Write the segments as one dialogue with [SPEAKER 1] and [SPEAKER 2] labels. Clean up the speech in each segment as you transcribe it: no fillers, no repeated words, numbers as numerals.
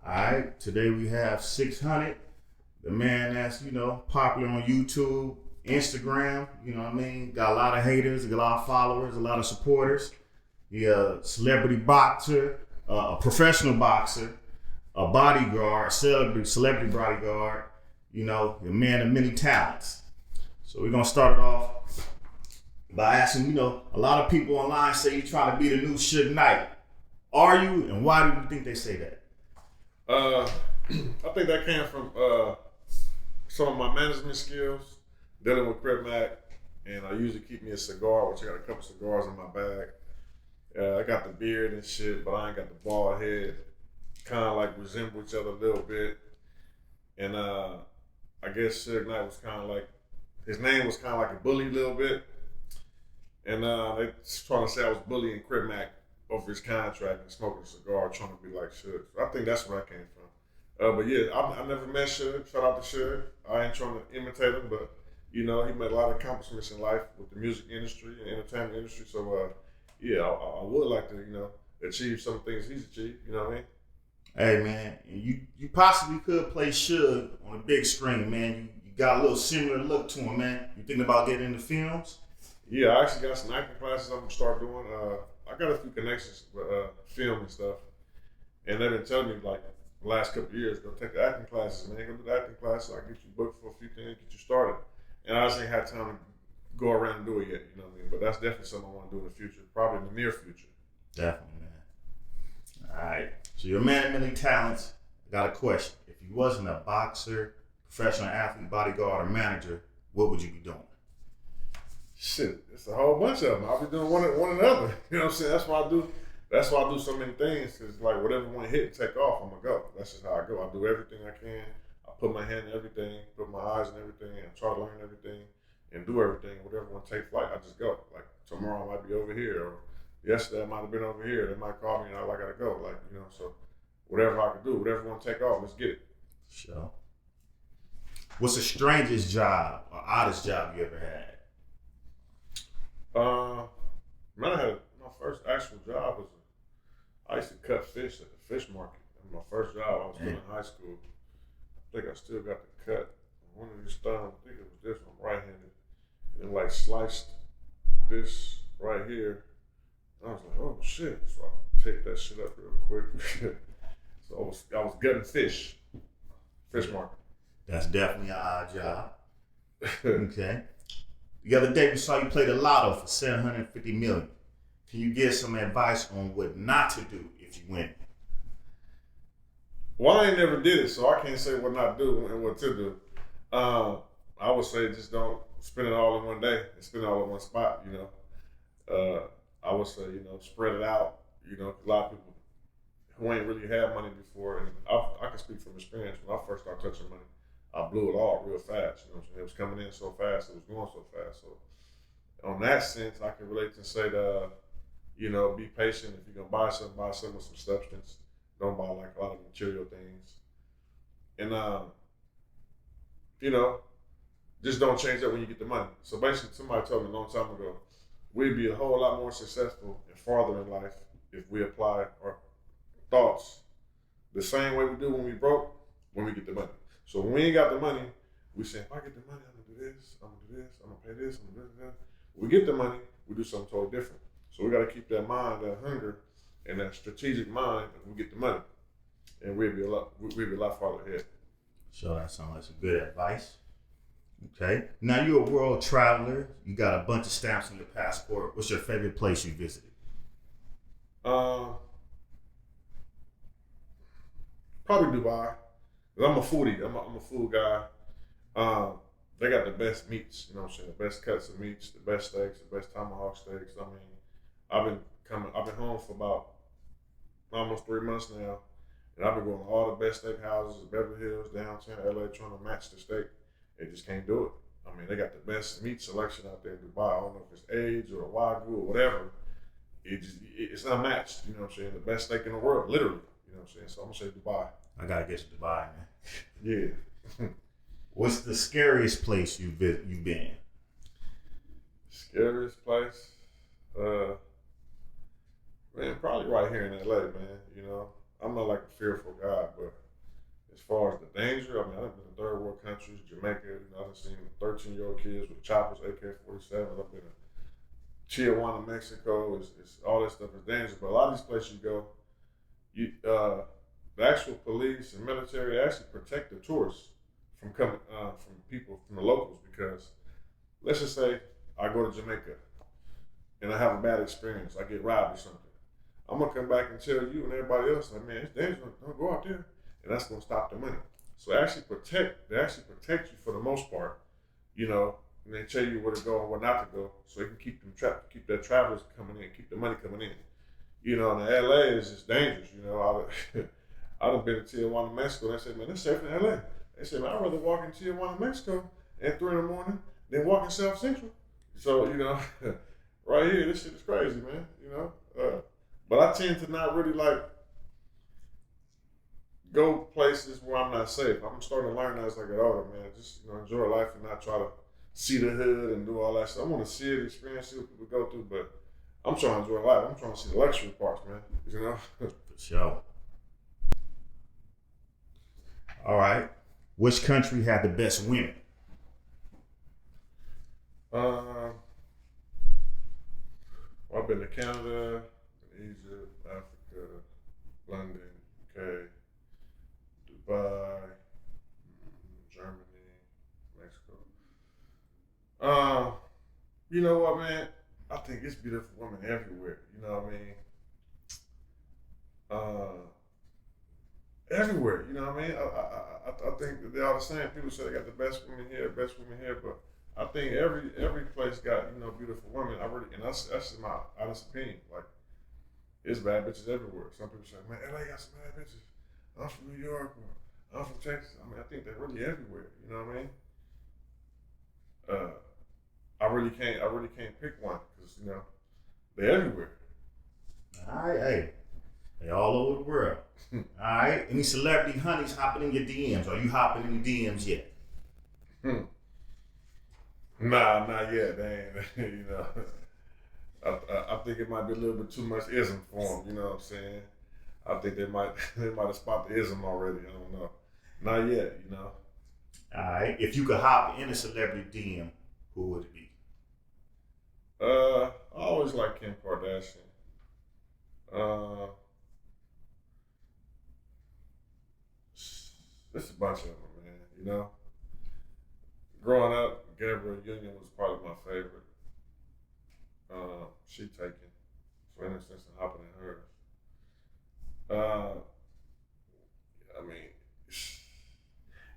[SPEAKER 1] Alright, today we have 600, the man that's, popular on YouTube, Instagram, you know what I mean? Got a lot of haters, got a lot of followers, a lot of supporters. He a celebrity boxer, a professional boxer, a bodyguard, celebrity bodyguard, a man of many talents. So we're gonna start it off by asking, a lot of people online say you're trying to be the new Suge Knight. Are you, and why do you think they say that?
[SPEAKER 2] I think that came from some of my management skills, dealing with CripMac, and I usually keep me a cigar, which I got a couple cigars in my bag. I got the beard and shit, but I ain't got the bald head. Kind of like resemble each other a little bit. And I guess Suge Knight was kind of like, his name was kind of like a bully a little bit. And they trying to say I was bullying CripMac over his contract and smoking a cigar, trying to be like Suge. So I think that's where I came from. But yeah, I never met Suge. Shout out to Suge. I ain't trying to imitate him, but he made a lot of accomplishments in life with the music industry and entertainment industry. So yeah, I would like to, achieve some things he's achieved. You know what I mean?
[SPEAKER 1] Hey man, you possibly could play Suge on a big screen, man. You got a little similar look to him, man. You thinking about getting into films?
[SPEAKER 2] Yeah, I actually got some acting classes I'm gonna start doing. I got a few connections with film and stuff, and they've been telling me like the last couple of years, go take the acting classes, man. Go do the acting classes. I get you booked for a few things, get you started. And I just ain't had time to go around and do it yet. You know what I mean? But that's definitely something I want to do in the future, probably in the near future.
[SPEAKER 1] Definitely, man. All right. So you're a man of many talents. I got a question. If you wasn't a boxer, professional athlete, bodyguard, or manager, what would you be doing?
[SPEAKER 2] Shit, it's a whole bunch of them. I'll be doing one another. You know what I'm saying? That's why I do so many things. Cause like whatever one hit and take off, I'm gonna go. That's just how I go. I do everything I can. I put my hand in everything, put my eyes in everything, and try to learn everything and do everything. Whatever one take flight, I just go. Like tomorrow I might be over here, or yesterday I might have been over here. They might call me and I gotta go. Like, so whatever I can do, whatever one take off, let's get it.
[SPEAKER 1] Sure. What's the strangest job or oddest job you ever had?
[SPEAKER 2] Man, my first actual job was I used to cut fish at the fish market. That was my first job. I was still in high school. I think I still got the cut. One of these thumbs, I think it was this one, right-handed, and like sliced this right here. I was like, oh shit! So I take that shit up real quick. So I was gutting fish market.
[SPEAKER 1] That's definitely an odd job. Okay. The other day we saw you play the lotto for $750 million. Can you give some advice on what not to do if you win?
[SPEAKER 2] Well, I ain't never did it, so I can't say what not to do and what to do. I would say just don't spend it all in one day and spend it all in one spot. I would say spread it out. A lot of people who ain't really had money before, and I can speak from experience. When I first started touching money, I blew it all real fast. It was coming in so fast, it was going so fast. So, on that sense, I can relate to say that, be patient. If you're gonna buy something with some substance. Don't buy like a lot of material things. And, just don't change that when you get the money. So basically, somebody told me a long time ago, we'd be a whole lot more successful and farther in life if we apply our thoughts the same way we do when we broke, when we get the money. So when we ain't got the money, we say, if I get the money, I'm gonna do this, I'm gonna do this, I'm gonna pay this, I'm gonna do that. When we get the money, we do something totally different. So we gotta keep that mind, that hunger, and that strategic mind when we get the money. And we'll be a lot farther ahead.
[SPEAKER 1] So that sounds like some good advice. Okay. Now you're a world traveler. You got a bunch of stamps on your passport. What's your favorite place you visited?
[SPEAKER 2] Probably Dubai. I'm a foodie. I'm a food guy. They got the best meats, you know what I'm saying? The best cuts of meats, the best steaks, the best tomahawk steaks. I mean, I've been home for about almost 3 months now, and I've been going to all the best steak houses, Beverly Hills, downtown LA, trying to match the steak. They just can't do it. I mean, they got the best meat selection out there in Dubai. I don't know if it's aged or a Wagyu or whatever. It's unmatched, you know what I'm saying? The best steak in the world, literally, you know what I'm saying? So I'm gonna say Dubai.
[SPEAKER 1] I gotta get to Dubai, man.
[SPEAKER 2] Yeah.
[SPEAKER 1] What's the scariest place you've been?
[SPEAKER 2] Scariest place? Man, probably right here in LA, man. I'm not like a fearful guy, but as far as the danger, I mean, I've been in third world countries, Jamaica. I've seen 13-year-old kids with choppers, AK-47s. I've been in Tijuana, Mexico. It's all that stuff is dangerous. But a lot of these places you go, the actual police and military actually protect the tourists from coming from people from the locals, because let's just say I go to Jamaica and I have a bad experience, I get robbed or something. I'm gonna come back and tell you and everybody else, like, man, it's dangerous, don't go out there, and that's gonna stop the money. So they actually protect you for the most part, and they tell you where to go and where not to go, so they can keep keep their travelers coming in, keep the money coming in. And LA is just dangerous. I've been to Tijuana, Mexico, and they said, man, it's safe in LA. They said, man, I'd rather walk in Tijuana, Mexico at 3 a.m. than walk in South Central. So, right here, this shit is crazy, man. But I tend to not really go places where I'm not safe. I'm starting to learn that as I get older, man. Just enjoy life and not try to see the hood and do all that stuff. I want to see it, experience, see what people go through, but I'm trying to enjoy life. I'm trying to see the luxury parts, man.
[SPEAKER 1] For sure. All right. Which country had the best women?
[SPEAKER 2] I've been to Canada, Egypt, Africa, London, UK, Dubai, Germany, Mexico. You know what, man? I think it's beautiful women everywhere. You know what I mean? Everywhere. You know what I mean? I think that they're all the same. People say they got the best women here, but I think every place got beautiful women. And that's my honest opinion. Like, it's bad bitches everywhere. Some people say, man, LA got some bad bitches. I'm from New York, or I'm from Texas. I mean, I think they're really everywhere. You know what I mean? I really can't pick one, because they're everywhere.
[SPEAKER 1] All right, hey, they all over the world. All right, any celebrity honeys hopping in your DMs? Are you hopping in the DMs yet?
[SPEAKER 2] Nah, not yet. They ain't. I think it might be a little bit too much ism for them. You know what I'm saying? I think they might have spotted the ism already. I don't know. Not yet.
[SPEAKER 1] All right, if you could hop in a celebrity DM, who would it be?
[SPEAKER 2] I always like Kim Kardashian. There's a bunch of them, man. Growing up, Gabrielle Union was probably my favorite. She taken, for instance, and hopping in hers. I mean,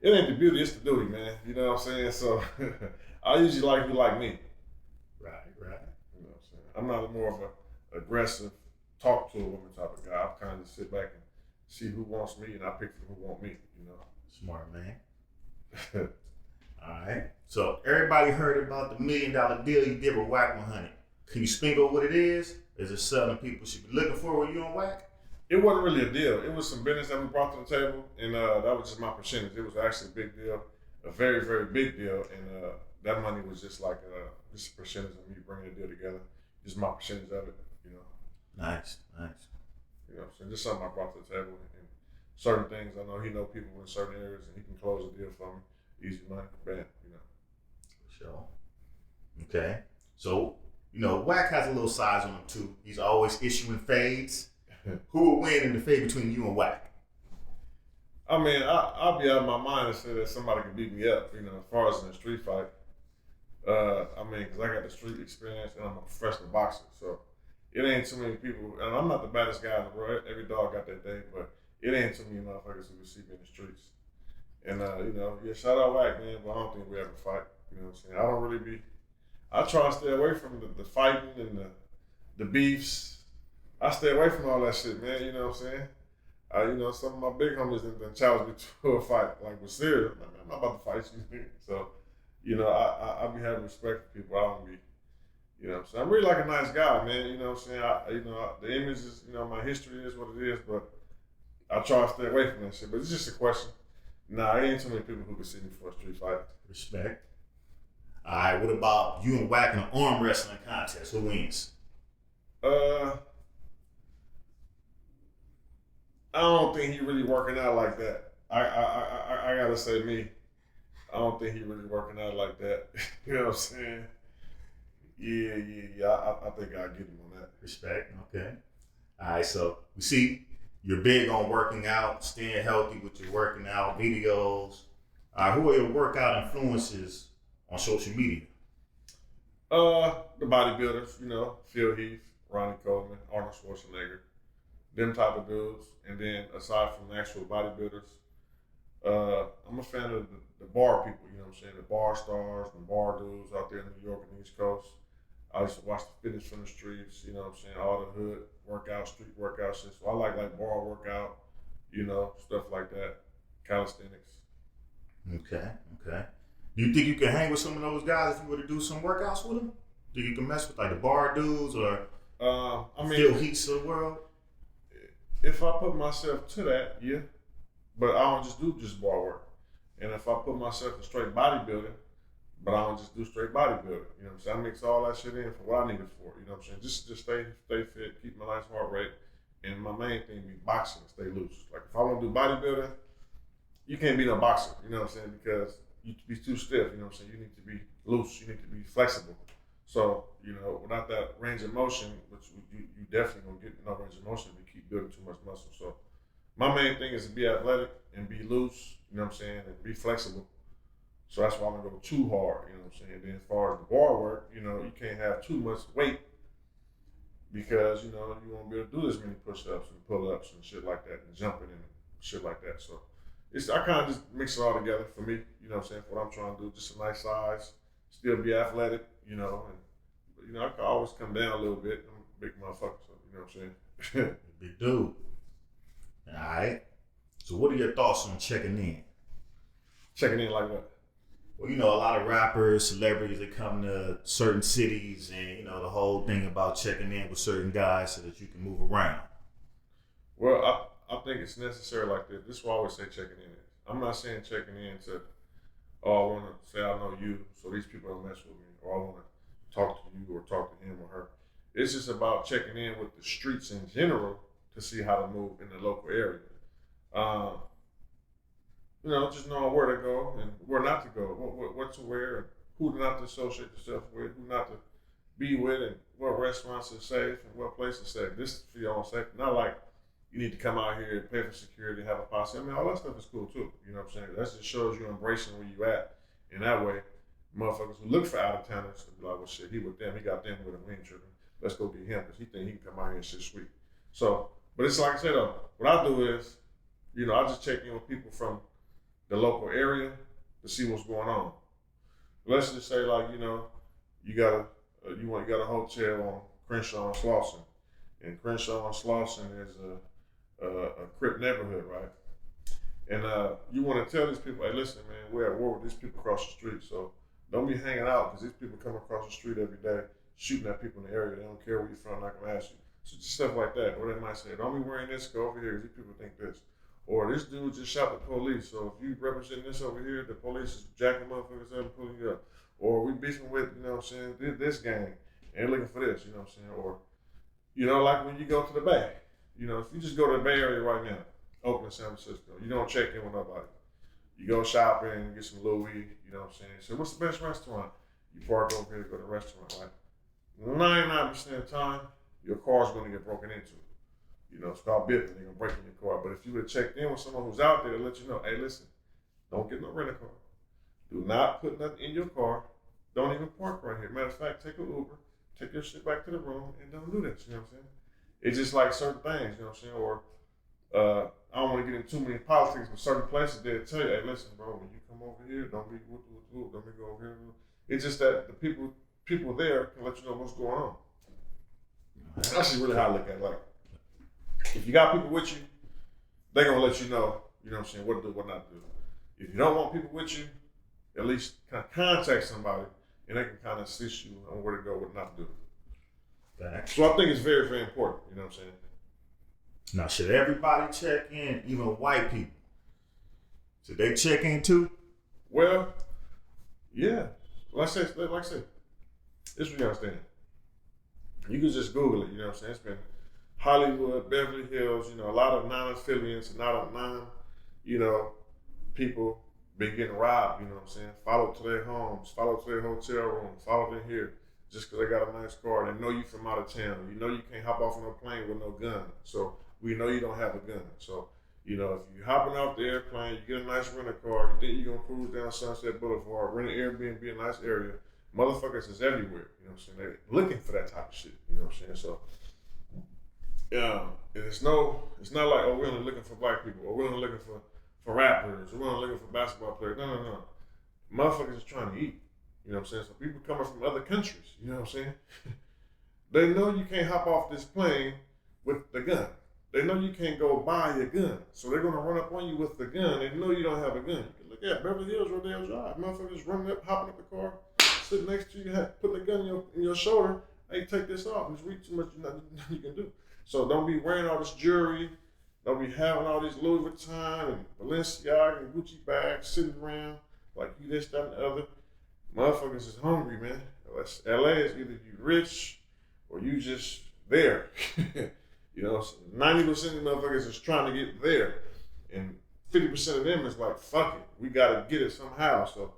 [SPEAKER 2] it ain't the beauty, it's the duty, man. You know what I'm saying? So I usually like who like me.
[SPEAKER 1] Right.
[SPEAKER 2] You know what I'm saying? I'm not more of a aggressive, talk to a woman type of guy. I kind of just sit back and see who wants me, and I pick who want me.
[SPEAKER 1] Smart man. All right. So everybody heard about the $1 million deal you did with Wack 100. Can you speak on what it is? Is it something people should be looking for when you on Wack?
[SPEAKER 2] It wasn't really a deal. It was some business that we brought to the table, and that was just my percentage. It was actually a big deal, a very, very big deal, and that money was just like just a percentage of me bringing the deal together. Just my percentage of it,
[SPEAKER 1] Nice.
[SPEAKER 2] So just something I brought to the table, and certain things I know he know people in certain areas, and he can close the deal for me. Easy money, bam,
[SPEAKER 1] For sure. Okay. So, Wack has a little size on him too. He's always issuing fades. Who will win in the fade between you and Wack?
[SPEAKER 2] I mean, I'll be out of my mind to say that somebody can beat me up, as far as in a street fight. I mean, because I got the street experience and I'm a professional boxer, so it ain't too many people, and I'm not the baddest guy in the world. Every dog got that day, but it ain't too many motherfuckers who can see me in the streets. And, shout out Wack, man, but I don't think we ever fight. You know what I'm saying? I don't really I try to stay away from the fighting and the beefs. I stay away from all that shit, man, you know what I'm saying? Some of my big homies done challenged me to a fight, like, with serious. I'm not about to fight you. So, I be having respect for people. I don't be, what I'm saying? I'm really like a nice guy, man, you know what I'm saying? The image is, my history is what it is, but I try to stay away from that shit. But it's just a question. Nah, there ain't too many people who can see me for a street fight.
[SPEAKER 1] Respect. All right, what about you and Wack in an arm wrestling contest? Who wins?
[SPEAKER 2] I don't think he really working out like that. I gotta say me. I don't think he really working out like that. You know what I'm saying? Yeah. I think I'll get him on that.
[SPEAKER 1] Respect. Okay. All right. So we see you're big on working out, staying healthy with your working out videos. Who are your workout influences on social media?
[SPEAKER 2] The bodybuilders, you know, Phil Heath, Ronnie Coleman, Arnold Schwarzenegger, them type of dudes. And then aside from actual bodybuilders, I'm a fan of the bar people, you know what I'm saying? The bar stars, the bar dudes out there in New York and the East Coast. I used to watch the fitness from the streets, you know what I'm saying? All the hood workouts, street workouts. So I like bar workout, you know, stuff like that. Calisthenics.
[SPEAKER 1] Okay. Do you think you can hang with some of those guys if you were to do some workouts with them? Do you can mess with like the bar dudes or Phil Heaths of the world?
[SPEAKER 2] If I put myself to that, yeah. But I don't just do bar work. And if I put myself in straight bodybuilding, but I don't just do straight bodybuilding, you know what I'm saying? I mix all that shit in for what I need it for, you know what I'm saying? Just stay fit, keep my nice heart rate, and my main thing be boxing, stay loose. Like if I want to do bodybuilding, you can't be no boxer, you know what I'm saying? Because you be too stiff, you know what I'm saying? You need to be loose, you need to be flexible. So, you know, without that range of motion, which you definitely gonna get no range of motion if you keep building too much muscle. So my main thing is to be athletic and be loose, you know what I'm saying, and be flexible. So that's why I'm gonna go too hard, you know what I'm saying. Then as far as the bar work, you know, you can't have too much weight because, you know, you won't be able to do as many push-ups and pull-ups and shit like that and jumping and shit like that. So I kind of just mix it all together for me, you know what I'm saying, for what I'm trying to do, just a nice size, still be athletic, you know, and, you know, I can always come down a little bit. I'm a big motherfucker, so, you know what I'm saying.
[SPEAKER 1] Big dude. All right. So what are your thoughts on checking in?
[SPEAKER 2] Checking in like what?
[SPEAKER 1] Well, you know, a lot of rappers, celebrities, they come to certain cities and, you know, the whole thing about checking in with certain guys so that you can move around.
[SPEAKER 2] Well, I think it's necessary like this. This is why I always say checking in. I'm not saying checking in to, oh, I want to say I know you, so these people don't mess with me, or I want to talk to you or talk to him or her. It's just about checking in with the streets in general to see how to move in the local area. You know, just knowing where to go and where not to go, what to wear, and who not to associate yourself with, who not to be with, and what restaurants are safe and what places are safe. This is for your own safety. Not like you need to come out here and pay for security, have a posse. I mean, all that stuff is cool too. You know what I'm saying? That just shows you embracing where you at. And that way, motherfuckers who look for out of towners will be like, well, shit, he with them, he got them with him, we ain't tripping. Let's go get him because he think he can come out here and shit sweet. So, but it's like I said though, what I do is, you know, I just check in with people from the local area to see what's going on. Let's just say, like, you know, you got a hotel on Crenshaw and Slauson, and Crenshaw and Slauson is a Crip neighborhood, right? And you want to tell these people, hey, listen, man, we're at war with these people across the street, so don't be hanging out because these people come across the street every day shooting at people in the area. They don't care where you're from, not gonna ask you. So just stuff like that. Or they might say, don't be wearing this, go over here because these people think this. Or this dude just shot the police, so if you represent this over here, the police is jacking motherfuckers up and pulling you up. Or we beefing with, you know what I'm saying, this gang and looking for this, you know what I'm saying? Or, you know, like when you go to the Bay, you know, if you just go to the Bay Area right now, Oakland, San Francisco, you don't check in with nobody. You go shopping, get some Louis, you know what I'm saying? So what's the best restaurant? You park over here to go to the restaurant, right? 99% of the time, your car's gonna get broken into. You know, it's called bipping, they're gonna break in your car. But if you would have checked in with someone who's out there to let you know, hey, listen, don't get no rental car. Do not put nothing in your car. Don't even park right here. Matter of fact, take an Uber, take your shit back to the room, and don't do this, you know what I'm saying? It's just like certain things, you know what I'm saying? Or I don't want to get into too many politics, but certain places they'll tell you, hey, listen, bro, when you come over here, don't be don't be go over here. It's just that the people there can let you know what's going on. That's actually really how I look at it. Like, if you got people with you, they're gonna let you know what I'm saying, what to do, what not to do. If you don't want people with you, at least kind of contact somebody and they can kind of assist you on where to go, what not to do.
[SPEAKER 1] Thanks.
[SPEAKER 2] So I think it's very, very important, you know what I'm saying?
[SPEAKER 1] Now, should everybody check in, even white people? Should they check in too?
[SPEAKER 2] Well, yeah. Like I said, this is what you understand. You can just Google it, you know what I'm saying? It's been Hollywood, Beverly Hills, you know, a lot of non-affiliates, not non, you know, people been getting robbed, you know what I'm saying? Followed to their homes, followed to their hotel rooms, followed in here just because they got a nice car. They know you from out of town. You know you can't hop off on a plane with no gun. So we know you don't have a gun. So, you know, if you're hopping off the airplane, you get a nice rental car, you think you're going to cruise down Sunset Boulevard, rent an Airbnb, a nice area. Motherfuckers is everywhere, you know what I'm saying? They're looking for that type of shit, you know what I'm saying? So, it's not like, oh, we're only looking for black people, or we're only looking for rappers, or we're only looking for basketball players. No. Motherfuckers is trying to eat, you know what I'm saying? So people coming from other countries, you know what I'm saying? They know you can't hop off this plane with the gun. They know you can't go buy a gun. So they're going to run up on you with the gun. They know you don't have a gun. You can look at Beverly Hills, Rodeo Drive. Motherfuckers running up, hopping up the car, sitting next to you, putting a gun in your shoulder. Hey, take this off. Just read too much, nothing you can do. So don't be wearing all this jewelry. Don't be having all these Louis Vuitton and Balenciaga and Gucci bags sitting around like you this, that, and the other. Motherfuckers is hungry, man. LA is either you rich or you just there. You know, 90% of the motherfuckers is trying to get there. And 50% of them is like, fuck it. We got to get it somehow. So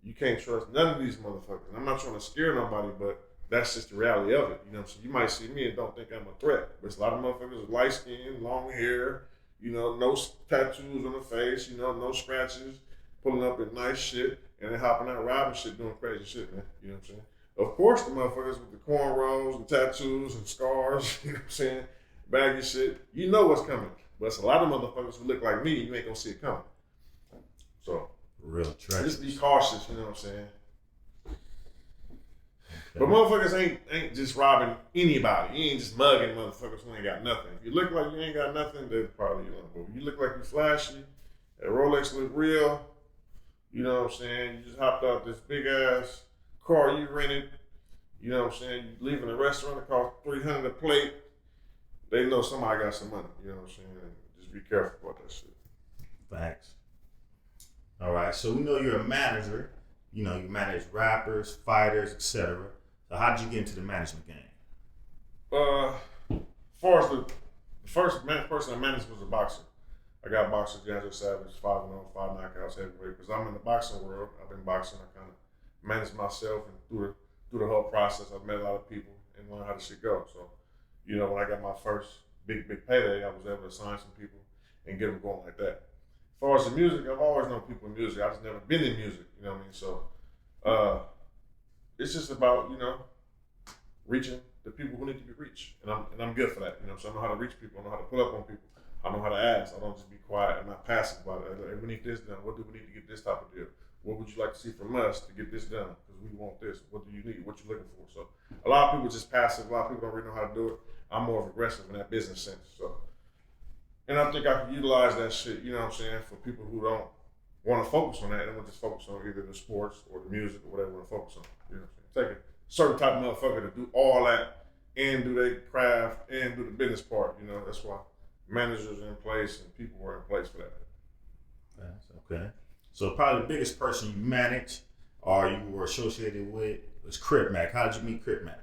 [SPEAKER 2] you can't trust none of these motherfuckers. And I'm not trying to scare nobody, but that's just the reality of it. You know what I'm saying? You might see me and don't think I'm a threat. But it's a lot of motherfuckers with light skin, long hair, you know, no tattoos on the face, you know, no scratches, pulling up in nice shit, and then hopping out robbing shit, doing crazy shit, man. You know what I'm saying? Of course, the motherfuckers with the cornrows and tattoos and scars, you know what I'm saying? Baggy shit, you know what's coming. But it's a lot of motherfuckers who look like me, you ain't gonna see it coming. So,
[SPEAKER 1] real trash.
[SPEAKER 2] Just be cautious, you know what I'm saying? But motherfuckers ain't just robbing anybody. You ain't just mugging motherfuckers who ain't got nothing. If you look like you ain't got nothing, they're probably you. But if you look like you flashy, that Rolex look real, you know what I'm saying? You just hopped out this big ass car you rented, you know what I'm saying? You leaving a restaurant that costs $300 a plate. They know somebody got some money, you know what I'm saying? Just be careful about that shit.
[SPEAKER 1] Facts. All right, so we know you're a manager. You know, you manage rappers, fighters, etc. So how did you get into the management game?
[SPEAKER 2] As far as the first person I managed was a boxer. I got boxer, Jazzy Savage, 5-0, 5 knockouts, heavyweight. Because I'm in the boxing world. I've been boxing. I kind of managed myself, and through the whole process, I've met a lot of people and learned how the shit go. So, you know, when I got my first big payday, I was able to sign some people and get them going like that. As far as the music, I've always known people in music. I've just never been in music, you know what I mean? So, it's just about, you know, reaching the people who need to be reached. And I'm good for that, you know, so I know how to reach people. I know how to pull up on people. I know how to ask. I don't just be quiet. I'm not passive about it. Hey, we need this done. What do we need to get this type of deal? What would you like to see from us to get this done? Because we want this. What do you need? What you looking for? So a lot of people just passive. A lot of people don't really know how to do it. I'm more of aggressive in that business sense. So, and I think I can utilize that shit, you know what I'm saying, for people who don't want to focus on that. They want to just focus on either the sports or the music or whatever they want to focus on. You know what I'm saying? Take a certain type of motherfucker to do all that and do their craft and do the business part. You know, that's why managers are in place and people were in place for that.
[SPEAKER 1] Okay. So probably the biggest person you managed or you were associated with was CripMac. How did you meet CripMac?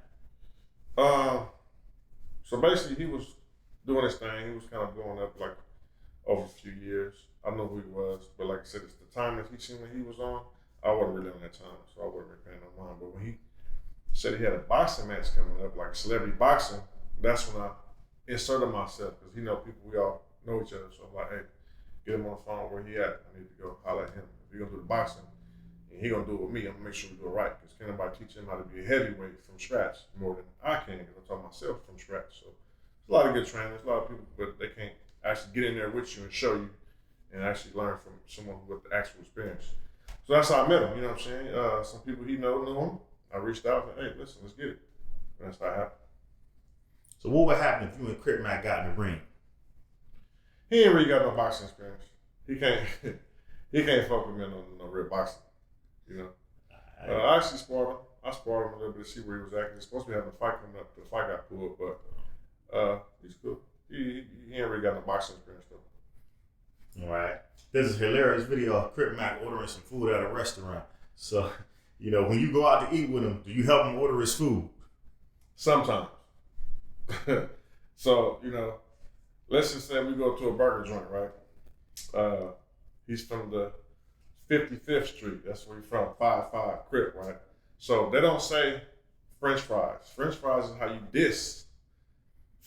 [SPEAKER 2] So basically he was doing his thing. He was kind of blowing up like over a few years. I know who he was, but like I said, it's the time that he seen that he was on. I wasn't really on that time, so I wasn't really paying no mind. But when he said he had a boxing match coming up, like celebrity boxing, that's when I inserted myself, because he know people, we all know each other. So I'm like, hey, get him on the phone where he at. I need to go holler at him. If he gonna do the boxing, and he gonna do it with me, I'm gonna make sure we do it right. Because can't nobody teach him how to be a heavyweight from scratch more than I can, because I taught myself from scratch. So there's a lot of good trainers, a lot of people, but they can't actually get in there with you and show you and actually learn from someone with the actual experience. So that's how I met him, you know what I'm saying? Some people he knew him. I reached out and said, hey, listen, let's get it. And that's how it happened.
[SPEAKER 1] So what would happen if you and CripMac got in the ring?
[SPEAKER 2] He ain't really got no boxing experience. He can't fuck with me on no real boxing, you know. I actually sparred him. I sparred him a little bit to see where he was at. He's supposed to be having a fight coming up. The fight got pulled, but he's cool. He ain't really got no boxing experience though.
[SPEAKER 1] All right. There's a hilarious video of CripMac ordering some food at a restaurant. So, you know, when you go out to eat with him, do you help him order his food?
[SPEAKER 2] Sometimes. So, you know, let's just say we go to a burger joint, right? He's from the 55th Street. That's where he's from. 5-5 Crip, right? So they don't say French fries. French fries is how you diss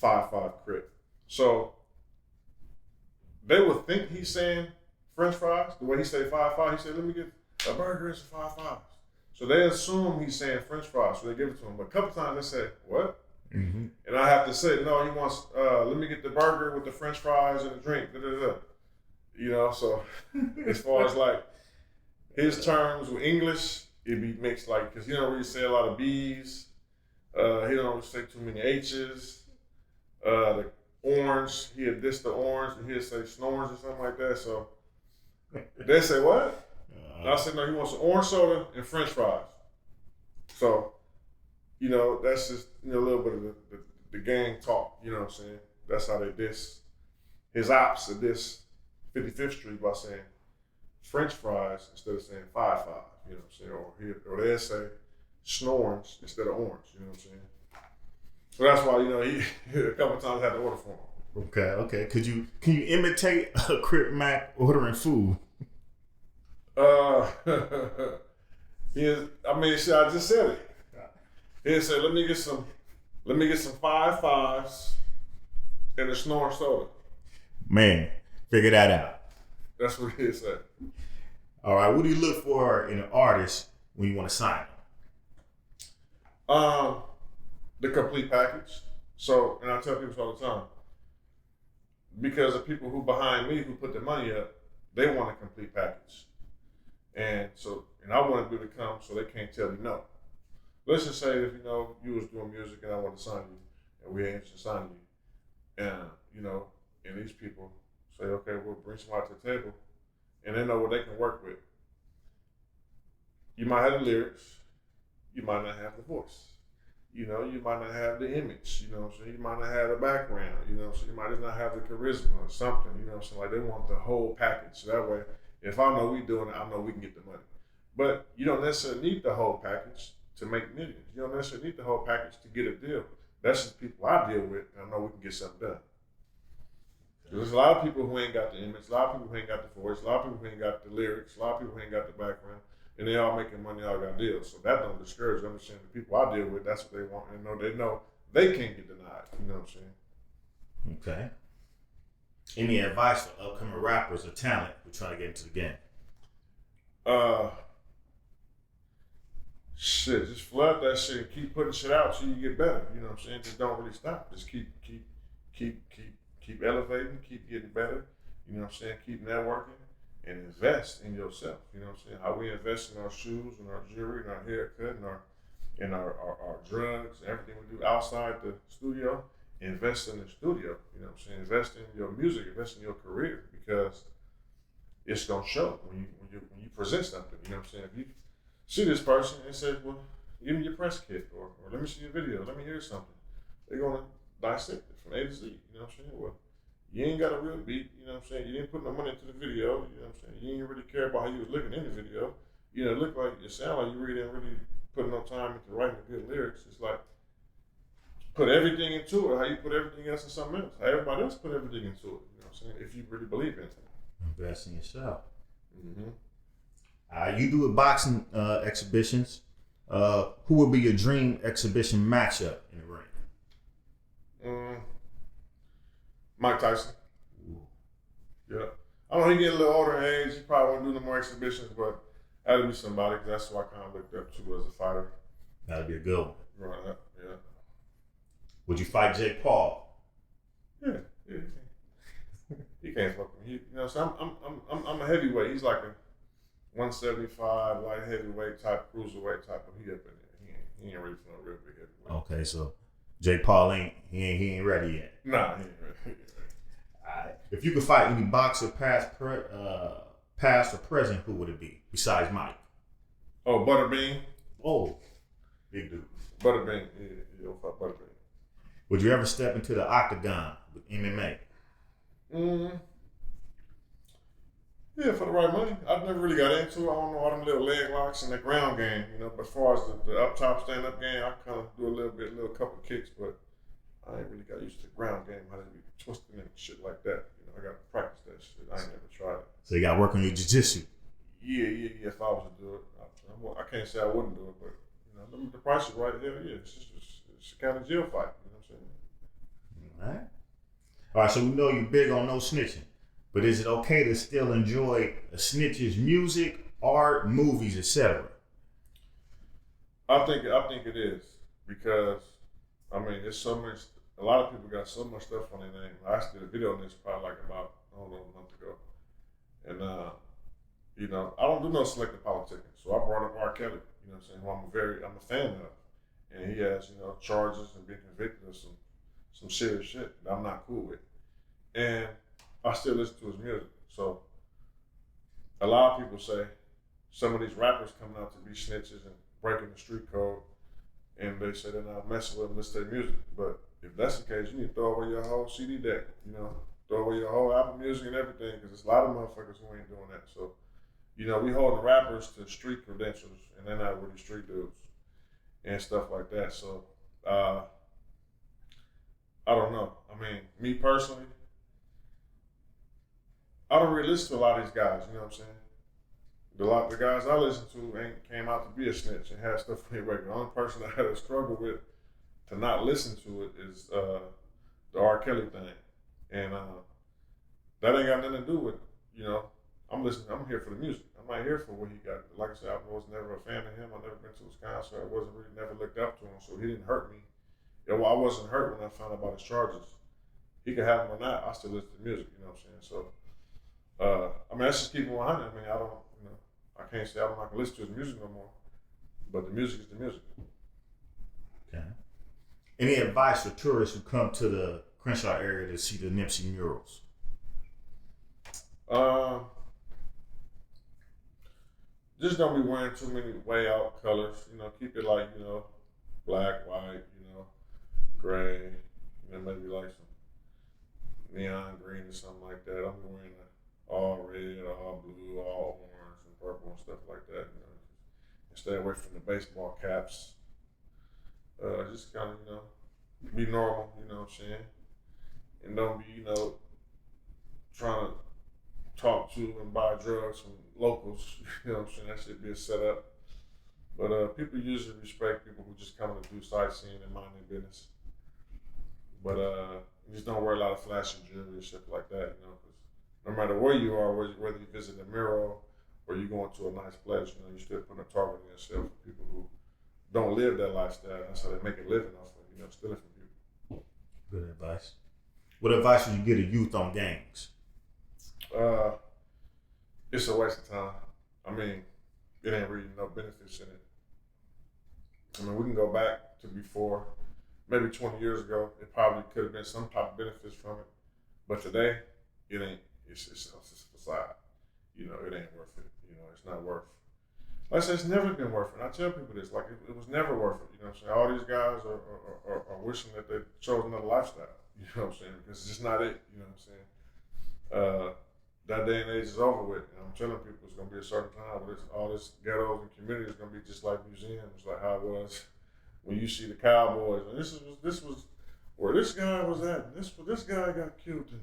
[SPEAKER 2] 5-5 Crip. So they would think he's saying French fries. The way he say 5-5, he said, "Let me get a burger and some 5-5s." So they assume he's saying French fries, so they give it to him. But a couple times they say, "What?" Mm-hmm. And I have to say, "No, he wants. Let me get the burger with the French fries and a drink." Da, da, da. You know, so as far as like his terms with English, it be mixed like because he don't really say a lot of B's. He don't really say too many H's. The orange, he'll diss the orange, and he'll say snorns or something like that. So they say what? And I said no, he wants an orange soda and French fries. So, you know, that's just a little bit of the gang talk. You know what I'm saying? That's how they diss his ops at this 55th Street by saying French fries instead of saying 5-5. You know what I'm saying? Or they'll say snorns instead of orange. You know what I'm saying? So that's why, he a couple times had to order for him.
[SPEAKER 1] Okay. Can you imitate a CripMac ordering food?
[SPEAKER 2] I just said it. He said, let me get some 5-5s and a snore soda.
[SPEAKER 1] Man, figure that out.
[SPEAKER 2] That's what he said.
[SPEAKER 1] All right, what do you look for in an artist when you want to sign them?
[SPEAKER 2] The complete package. So, and I tell people this all the time, because the people who behind me who put the money up, they want a complete package. And I want to be able to come so they can't tell me no. Let's just say if, you was doing music and I want to sign you and we ain't to sign you. And these people say, okay, we'll bring somebody to the table and they know what they can work with. You might have the lyrics, you might not have the voice. You might not have the image, so you might not have the background, so you might just not have the charisma or something, so like they want the whole package. So that way, if I know we doing it, I know we can get the money. But you don't necessarily need the whole package to make millions. You don't necessarily need the whole package to get a deal. That's just people I deal with, and I know we can get something done. There's a lot of people who ain't got the image, a lot of people who ain't got the voice, a lot of people who ain't got the lyrics, a lot of people who ain't got the background. And they all making money, all got deals. So that don't discourage them. I'm saying the people I deal with, that's what they want. And they know they can't get denied. You know what I'm saying?
[SPEAKER 1] Okay. Any advice for upcoming rappers or talent who try to get into the game?
[SPEAKER 2] Just flood that shit and keep putting shit out so you get better. You know what I'm saying? Just don't really stop. Just keep elevating, keep getting better. You know what I'm saying? Keep networking. And invest in yourself. You know what I'm saying? How we invest in our shoes and our jewelry and our haircut and our drugs and everything we do outside the studio. Invest in the studio. You know what I'm saying? Invest in your music, invest in your career, because it's gonna show when you present something. You know what I'm saying? If you see this person and say, well, give me your press kit or let me see your video, let me hear something, they're gonna dissect it from A to Z. You know what I'm saying? Well, you ain't got a real beat, you know what I'm saying? You didn't put no money into the video, you know what I'm saying? You didn't really care about how you was looking in the video. It looked like, it sounded like you really didn't really put no time into writing the good lyrics. It's like, put everything into it, how you put everything else in something else. How everybody else put everything into it, you know what I'm saying? If you really believe in it.
[SPEAKER 1] Invest in yourself.
[SPEAKER 2] Mm-hmm.
[SPEAKER 1] You do boxing exhibitions. Who would be your dream exhibition matchup in the ring?
[SPEAKER 2] Mike Tyson. Ooh. Yeah. I don't know, he getting a little older in age. He probably won't do no more exhibitions, but that'd be somebody, because that's who I kind of looked up to as a fighter.
[SPEAKER 1] That'd be a good one.
[SPEAKER 2] Growing up, yeah.
[SPEAKER 1] Would you fight Jake Paul?
[SPEAKER 2] Yeah. He can't fuck with me. So I'm a heavyweight. He's like a 175 light heavyweight type, cruiserweight type of he up in there. He ain't ready for no real big heavyweight.
[SPEAKER 1] Okay, so Jake Paul he ain't ready yet.
[SPEAKER 2] Nah, he ain't ready.
[SPEAKER 1] If you could fight any boxer, past or present, who would it be besides Mike?
[SPEAKER 2] Oh, Butterbean.
[SPEAKER 1] Oh, big dude.
[SPEAKER 2] Butterbean. Yeah, fuck Butterbean.
[SPEAKER 1] Would you ever step into the octagon with MMA?
[SPEAKER 2] Yeah, for the right money. I've never really got into it. I don't know all them little leg locks and the ground game, But as far as the up top stand up game, I kind of do a little couple kicks, but I ain't really got used to the ground game. How they be twisting and shit like that. I got to practice that shit. I ain't never tried it.
[SPEAKER 1] So you got to work on your jiu-jitsu.
[SPEAKER 2] Yeah. If I was to do it, I can't say I wouldn't do it, but the price is right there. Yeah, it's a kind of jail fight. You know what I'm saying?
[SPEAKER 1] All right. So we know you're big on no snitching, but is it okay to still enjoy a snitch's music, art, movies, etc.?
[SPEAKER 2] I think it is because there's so much. A lot of people got so much stuff on their name. I actually did a video on this probably like about a month ago, and I don't do no selective politicking. So I brought up R. Kelly. You know what I'm saying? Who I'm a fan of, and he has charges and been convicted of some serious shit that I'm not cool with, and I still listen to his music. So a lot of people say some of these rappers coming out to be snitches and breaking the street code, and they say they're not messing with them, listen to their music. But if that's the case, you need to throw away your whole CD deck, throw away your whole Apple Music and everything, because there's a lot of motherfuckers who ain't doing that. So, we hold the rappers to street credentials, and they're not really street dudes and stuff like that. So, I don't know. Me personally, I don't really listen to a lot of these guys, you know what I'm saying? The guys I listen to came out to be a snitch and had stuff on their record. The only person I had a struggle with to not listen to it is the R. Kelly thing. And that ain't got nothing to do with, I'm here for the music. I'm not here for what he got. Like I said, I was never a fan of him. I never been to his concert. I never looked up to him, so he didn't hurt me. I wasn't hurt when I found out about his charges. He could have them or not. I still listen to music, you know what I'm saying? So, that's just keeping 100. I can't say I'm not gonna listen to his music no more, but the music is the music.
[SPEAKER 1] Okay. Any advice for tourists who come to the Crenshaw area to see the Nipsey murals?
[SPEAKER 2] Just don't be wearing too many way out colors. Keep it like black, white, gray, maybe like some neon green or something like that. I'm wearing all red, all blue, all orange and purple and stuff like that. And stay away from the baseball caps. Just kind of, be normal, you know what I'm saying? And don't be, trying to talk to and buy drugs from locals, you know what I'm saying? That should be a setup. But people usually respect people who just come to do sightseeing and mind their business. But just don't wear a lot of flashy jewelry and shit like that, because no matter where you are, whether you visit a mural or you going to a nice place, you still put a target on yourself for people who don't live that lifestyle. That's how they make a living off of, stealing from people.
[SPEAKER 1] Good advice. What advice would you give to youth on gangs?
[SPEAKER 2] It's a waste of time. It ain't really no benefits in it. We can go back to before, maybe 20 years ago, it probably could have been some type of benefits from it. But today, it ain't. It's just a facade. It ain't worth it. It's not worth. Like I said, it's never been worth it. I tell people this, like it was never worth it. You know what I'm saying? All these guys are wishing that they chose another lifestyle. You know what I'm saying? Because it's just not it. You know what I'm saying? That day and age is over with. And I'm telling people it's gonna be a certain time where all this ghettos and communities is gonna be just like museums, like how it was when you see the cowboys. And this was where this guy was at. And this guy got killed. And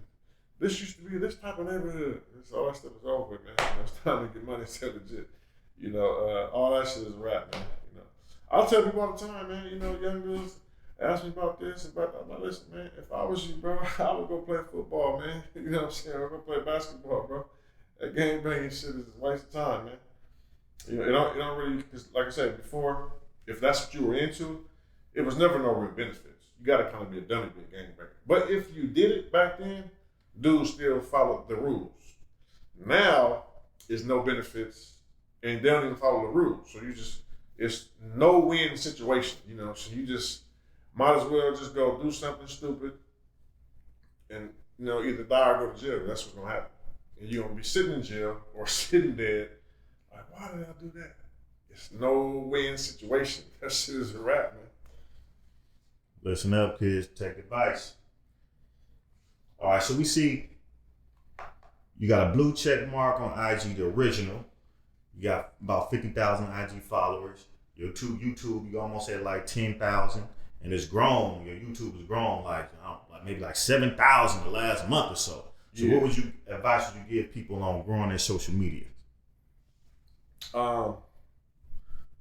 [SPEAKER 2] this used to be this type of neighborhood. All that stuff is over with, man. It's time to get money and stay legit. All that shit is rap, man. I'll tell people all the time, man. Young dudes ask me about this and about that. I'm like, listen, man, if I was you, bro, I would go play football, man. You know what I'm saying? Or go play basketball, bro. That game banging shit is a waste of time, man. It don't really, because like I said before, if that's what you were into, it was never no real benefits. You got to kind of be a dummy to be a gangbanger. But if you did it back then, dudes still followed the rules. Now, there's no benefits, and they don't even follow the rules. So it's no win situation, So you just might as well just go do something stupid and, either die or go to jail. That's what's going to happen. And you're going to be sitting in jail or sitting dead. Like, why did I do that? It's no win situation. That shit is a wrap, man.
[SPEAKER 1] Listen up, kids. Take advice. All right, so we see you got a blue check mark on IG, the original. You got about 50,000 IG followers. Your YouTube, you almost had like 10,000. And it's grown. Your YouTube has grown like maybe like 7,000 the last month or so. So what advice would you give people on growing their social media?
[SPEAKER 2] Well,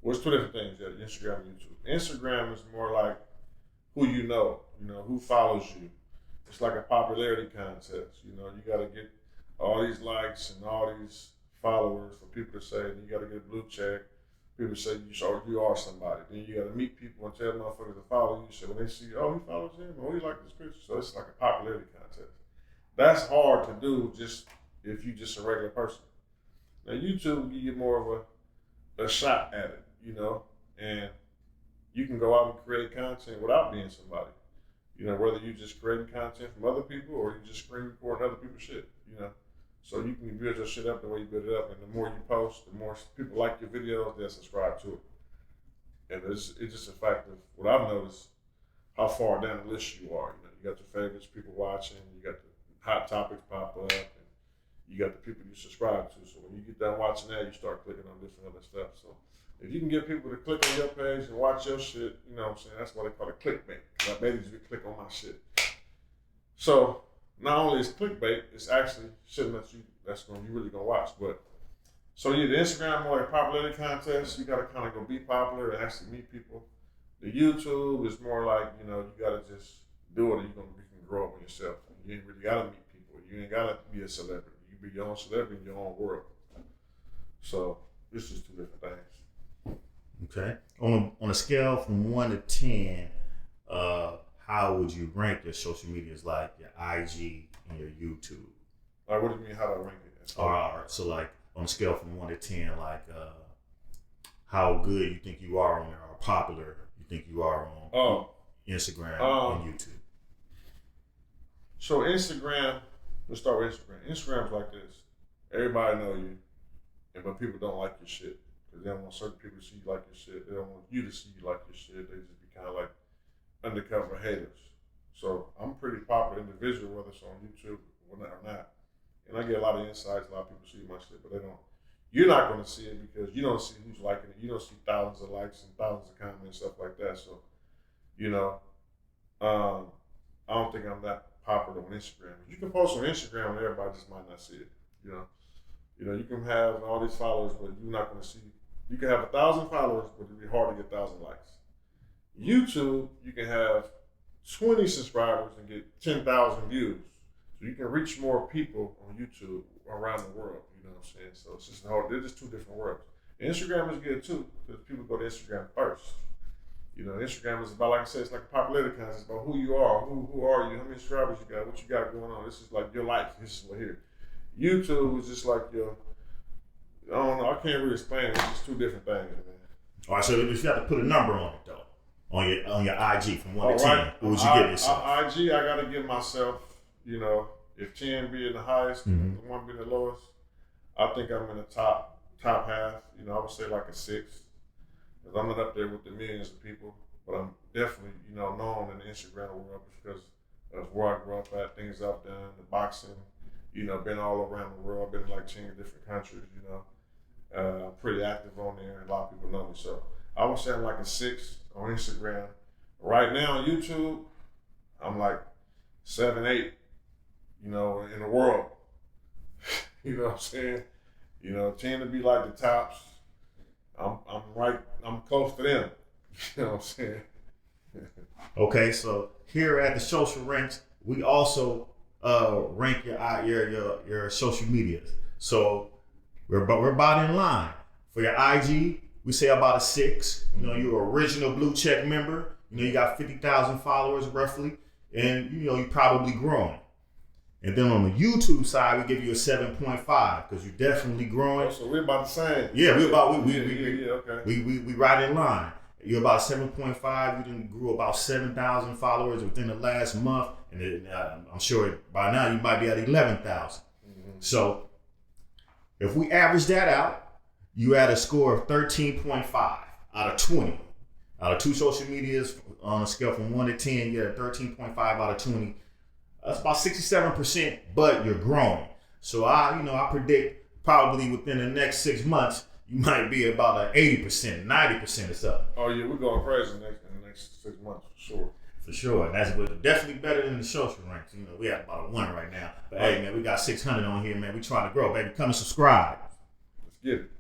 [SPEAKER 2] it's two different things. Yeah, Instagram and YouTube. Instagram is more like who you know, who follows you. It's like a popularity contest. You got to get all these likes and all these followers for people to say, and you got to get a blue check. People say you are somebody. Then you got to meet people and tell motherfuckers to follow you. So when they see, oh, he follows him, oh, he like this picture. So it's like a popularity contest. That's hard to do just if you just a regular person. Now YouTube give you more of a shot at it, and you can go out and create content without being somebody. Whether you just creating content from other people or you just screen recording other people's shit, So you can build your shit up the way you build it up, and the more you post, the more people like your videos, they'll subscribe to it. And it's just a fact of what I've noticed, how far down the list you are. You got your favorites, people watching, you got the hot topics pop up, and you got the people you subscribe to. So when you get done watching that, you start clicking on different other stuff. So if you can get people to click on your page and watch your shit, what I'm saying? That's why they call it clickbait. Because I made you click on my shit. So not only is clickbait, it's actually shit that you really gonna watch. But so the Instagram more like popularity contest. You gotta kind of go be popular and actually meet people. The YouTube is more like you gotta just do it, and you can grow up on yourself. You ain't really gotta meet people. You ain't gotta be a celebrity. You be your own celebrity in your own world. So it's just two different things.
[SPEAKER 1] Okay. On a scale from 1 to 10, how would you rank your social medias, like your IG and your YouTube?
[SPEAKER 2] Like, what do you mean? How do I rank it?
[SPEAKER 1] All right. So, like, on a scale from 1 to 10, like, how good you think you are on there, or popular you think you are on Instagram and YouTube?
[SPEAKER 2] So Instagram, let's start with Instagram. Instagram's like this. Everybody know you, but people don't like your shit. Because they don't want certain people to see you like your shit. They don't want you to see you like your shit. They just be kind of like undercover haters. So I'm a pretty popular individual, whether it's on YouTube or not. And I get a lot of insights. A lot of people see my shit, but they don't. You're not going to see it because you don't see who's liking it. You don't see thousands of likes and thousands of comments and stuff like that. So, I don't think I'm that popular on Instagram. You can post on Instagram and everybody just might not see it. You can have all these followers, but you're not going to see. You can have 1,000 followers, but it'll be hard to get 1,000 likes. YouTube, you can have 20 subscribers and get 10,000 views. So you can reach more people on YouTube around the world. You know what I'm saying? So it's just hard. They're just two different worlds. Instagram is good too, because people go to Instagram first. Instagram is about, like I said, it's like a popularity contest. It's about who you are, who are you, how many subscribers you got, what you got going on. This is like your life. This is what here. YouTube is just like I don't know. I can't really explain it. It's just two different things, man.
[SPEAKER 1] All right. So if you have to put a number on it though, on your IG from 1 to 10, what would you give yourself?
[SPEAKER 2] IG, I gotta give myself. If 10 being the highest, 1 being the lowest, I think I'm in the top half. I would say like a 6. Because I'm not up there with the millions of people, but I'm definitely, known in the Instagram world because of where I grew up at, things I've done, the boxing, been all around the world, been in like 10 different countries, I'm pretty active on there, and a lot of people know me. So I would say I'm like a 6 on Instagram. Right now on YouTube, I'm like 7, 8, in the world. You know what I'm saying? Tend to be like the tops. I'm close to them. You know what I'm saying?
[SPEAKER 1] Okay, so here at the Social Ranks, we also rank your social medias. So we're about in line. For your IG, we say about a 6. You're an original blue check member. You got 50,000 followers roughly, and you're probably growing. And then on the YouTube side, we give you a 7.5 because you're definitely growing.
[SPEAKER 2] Oh, so we're about the same.
[SPEAKER 1] Yeah,
[SPEAKER 2] okay.
[SPEAKER 1] We right in line. You're about 7.5. You done grew about 7,000 followers within the last month, and I'm sure by now you might be at 11,000. So if we average that out, you had a score of 13.5 out of 20. Out of two social medias on a scale from 1 to 10, you had a 13.5 out of 20. That's about 67%, but you're growing. So I predict probably within the next 6 months, you might be about an 80%, 90% or something.
[SPEAKER 2] Oh yeah, we're going crazy in the next 6 months for sure.
[SPEAKER 1] For sure. That's definitely better than the social ranks. You know, we have about a 1 right now. But hey, man, we got 600 on here, man. We trying to grow, baby. Come and subscribe.
[SPEAKER 2] Let's get it.